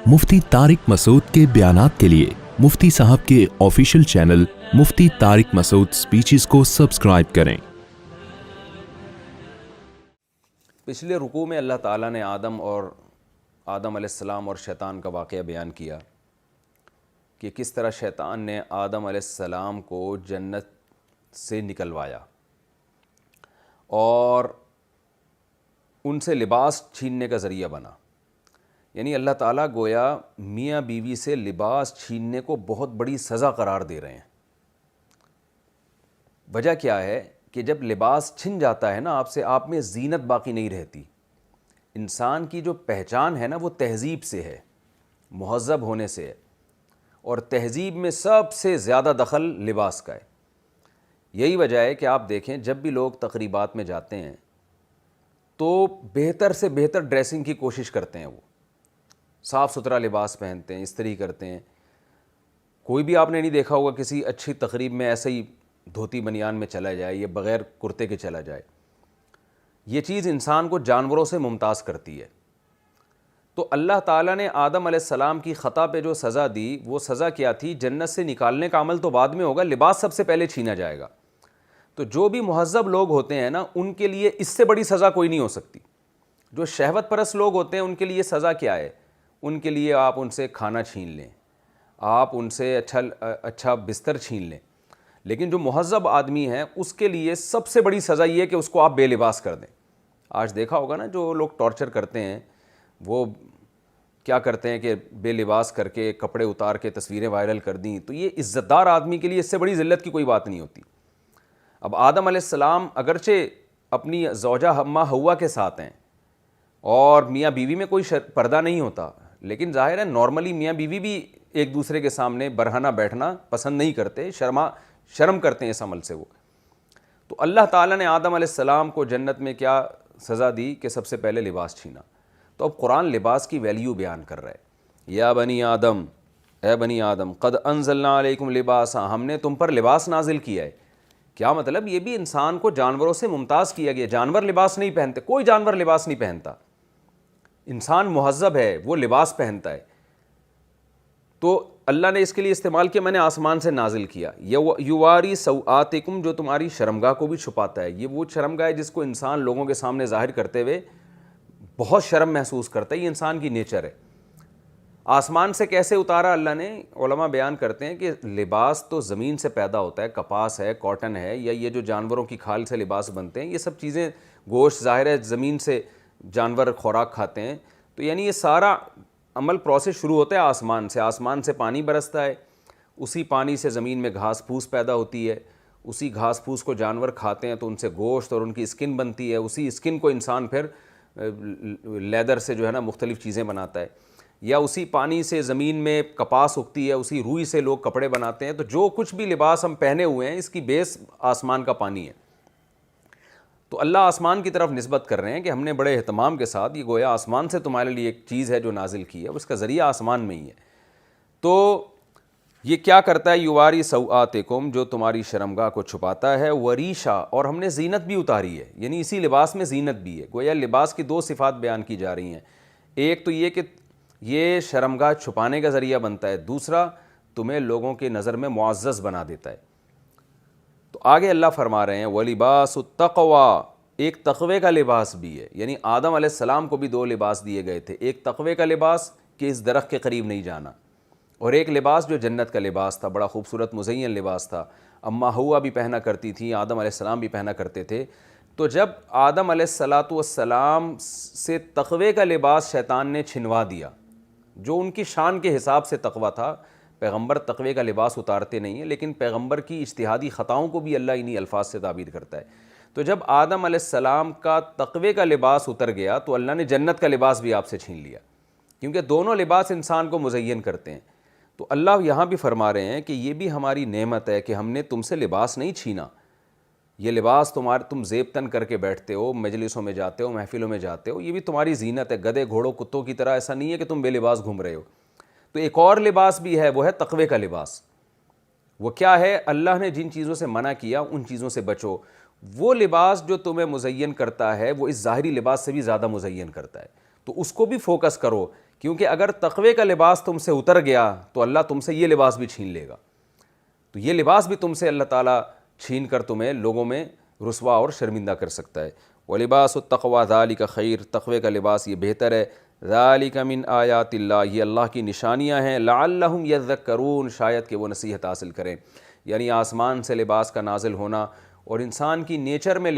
मुफ्ती तारिक मसूद के बयानात के लिए मुफ्ती साहब के ऑफिशियल चैनल मुफ्ती तारिक मसूद स्पीचेस को सब्सक्राइब करें। पिछले रुकू में अल्लाह ताला ने आदम अलैहिस्सलाम और शैतान का वाक़या बयान किया कि किस तरह शैतान ने आदम अलैहिस्सलाम को जन्नत से निकलवाया और उनसे लिबास छीनने का ज़रिया बना। यानी अल्लाह ताला गोया मियाँ बीवी से लिबास छीनने को बहुत बड़ी सज़ा करार दे रहे हैं। वजह क्या है कि जब लिबास छिन जाता है ना आपसे, आप में ज़ीनत बाकी नहीं रहती। इंसान की जो पहचान है ना वो तहज़ीब से है, मुहज़्ज़ब होने से है, और तहज़ीब में सबसे ज़्यादा दखल लिबास का है। यही वजह है कि आप देखें जब भी लोग तकरीबात में जाते हैं तो बेहतर से बेहतर ड्रेसिंग की कोशिश करते हैं, वो साफ़ सुथरा लिबास पहनते हैं, इस्त्री करते हैं। कोई भी आपने नहीं देखा होगा किसी अच्छी तकरीब में ऐसे ही धोती बनियान में चला जाए या बग़ैर कुर्ते के चला जाए। ये चीज़ इंसान को जानवरों से मुमताज़ करती है। तो अल्लाह ताला ने आदम अलैहिस्सलाम की ख़ता पे जो सज़ा दी, वो सज़ा क्या थी? जन्नत से निकालने का अमल तो बाद में होगा, लिबास सबसे पहले छीना जाएगा। तो जो भी मुहज़्ज़ब लोग होते हैं ना, उनके लिए इससे बड़ी सज़ा कोई नहीं हो सकती। जो शहवत परस्त लोग होते हैं उनके लिए सज़ा क्या है? उनके लिए आप उनसे खाना छीन लें, आप उनसे अच्छा बिस्तर छीन लें। लेकिन जो मुहज़्ज़ब आदमी है उसके लिए सबसे बड़ी सज़ा ये है कि उसको आप बेलिबास कर दें। आज देखा होगा ना, जो लोग टॉर्चर करते हैं वो क्या करते हैं कि बेलिबास करके कपड़े उतार के तस्वीरें वायरल कर दी। तो ये इज़्ज़तदार आदमी के लिए इससे बड़ी ज़िल्लत की कोई बात नहीं होती। अब आदम अलैहिस्सलाम अगरचे अपनी ज़ौजा अम्मा हव्वा के साथ हैं और मियाँ बीवी में कोई पर्दा नहीं होता, लेकिन ज़ाहिर है नॉर्मली मियाँ बीवी भी एक दूसरे के सामने बरहना बैठना पसंद नहीं करते, शर्म करते हैं इस अमल से वो। तो अल्लाह ताला ने आदम अलैहिस्सलाम को जन्नत में क्या सज़ा दी कि सबसे पहले लिबास छीना। तो अब कुरान लिबास की वैल्यू बयान कर रहा है। या बनी आदम, ए बनी आदम, क़द अंज़लना अलैकुम लिबासा, हमने तुम पर लिबास नाजिल किया है। क्या मतलब? ये भी इंसान को जानवरों से मुमताज़ किया गया। जानवर लिबास नहीं पहनते, कोई जानवर लिबास नहीं पहनता। इंसान मुहज़्ज़ब है, वो लिबास पहनता है। तो अल्लाह ने इसके लिए इस्तेमाल किया, मैंने आसमान से नाजिल किया। युवारी सौआतिकुम, जो तुम्हारी शर्मगाह को भी छुपाता है। ये वो शर्मगाह है जिसको इंसान लोगों के सामने ज़ाहिर करते हुए बहुत शर्म महसूस करता है। ये इंसान की नेचर है। आसमान से कैसे उतारा अल्लाह ने? उलमा बयान करते हैं कि लिबास तो ज़मीन से पैदा होता है, कपास है, कॉटन है, या ये जो जानवरों की खाल से लिबास बनते हैं, ये सब चीज़ें, गोश्त ज़ाहिर है ज़मीन से जानवर खुराक खाते हैं। तो यानी ये सारा अमल प्रोसेस शुरू होता है आसमान से। आसमान से पानी बरसता है, उसी पानी से ज़मीन में घास फूस पैदा होती है, उसी घास फूस को जानवर खाते हैं तो उनसे गोश्त और उनकी स्किन बनती है। उसी स्किन को इंसान फिर लेदर से जो है ना मुख्तलिफ़ चीज़ें बनाता है, या उसी पानी से ज़मीन में कपास उगती है, उसी रूई से लोग कपड़े बनाते हैं। तो जो कुछ भी लिबास हम पहने हुए हैं इसकी बेस आसमान का पानी है। तो अल्लाह आसमान की तरफ निस्बत कर रहे हैं कि हमने बड़े एहतमाम के साथ, ये गोया आसमान से तुम्हारे लिए एक चीज़ है जो नाजिल की है, उसका ज़रिया आसमान में ही है। तो ये क्या करता है? युवारी सौआतिकुम, जो तुम्हारी शर्मगाह को छुपाता है, वरीशा, और हमने ज़ीनत भी उतारी है। यानी इसी लिबास में ज़ीनत भी है। गोया लिबास की दो सिफ़ात बयान की जा रही हैं। एक तो ये कि ये शर्मगाह छुपाने का ज़रिया बनता है, दूसरा तुम्हें लोगों की नज़र में मुअज़्ज़ज़ बना देता है। तो आगे अल्लाह फरमा रहे हैं वलिबासु तक़वा, एक तक़वे का लिबास भी है। यानी आदम अलैहिस्सलाम को भी दो लिबास दिए गए थे, एक तक़वे का लिबास कि इस दरख्त के करीब नहीं जाना, और एक लिबास जो जन्नत का लिबास था, बड़ा खूबसूरत मुज़य्यन लिबास था। अम्मा हव्वा भी पहना करती थी, आदम अलैहिस्सलाम भी पहना करते थे। तो जब आदम अलैहिस्सलातु वस्सलाम से तक़वे का लिबास शैतान ने छिनवा दिया, जो उनकी शान के हिसाब से तक़वा था, पैगंबर तक़वे का लिबास उतारते नहीं हैं, लेकिन पैगंबर की इज्तिहादी ख़ताओं को भी अल्लाह इन्हीं अल्फाज से ताबीर करता है। तो जब आदम अलैहिस्सलाम का तक़वे का लिबास उतर गया तो अल्लाह ने जन्नत का लिबास भी आपसे छीन लिया, क्योंकि दोनों लिबास इंसान को मुज़य्यन करते हैं। तो अल्लाह यहाँ भी फरमा रहे हैं कि ये भी हमारी नेमत है कि हमने तुमसे लिबास नहीं छीना। ये लिबास तुम ज़ेब तन करके बैठते हो, मजलिसों में जाते हो, महफ़िलों में जाते हो, ये भी तुम्हारी ज़ीनत है। गधे घोड़ों कुत्तों की तरह ऐसा नहीं है कि तुम बेलिबास घूम रहे हो। तो एक और लिबास भी है, वो है तक़वे का लिबास। वो क्या है? अल्लाह ने जिन चीज़ों से मना किया उन चीज़ों से बचो। वो लिबास जो तुम्हें मुज़य्यन करता है वो इस ज़ाहिरी लिबास से भी ज़्यादा मुज़य्यन करता है। तो उसको भी फोकस करो کیونکہ اگر تقوی کا لباس تم سے اتر گیا تو اللہ تم سے یہ لباس بھی چھین لے گا. تو یہ لباس بھی تم سے اللہ تعالیٰ چھین کر تمہیں لوگوں میں رسوا اور شرمندہ کر سکتا ہے. وَلِبَاسُ التَّقْوَىٰ ذَٰلِکَ خَیْرٌ، تقوی کا لباس یہ بہتر ہے. ذَٰلِکَ مِنْ آیاتِ اللہ، یہ اللہ کی نشانیاں ہیں. لَعَلَّهُمْ يَذَّکَّرُونَ، شاید کہ وہ نصیحت حاصل کریں. یعنی آسمان سے لباس کا نازل ہونا اور انسان کی نیچر میں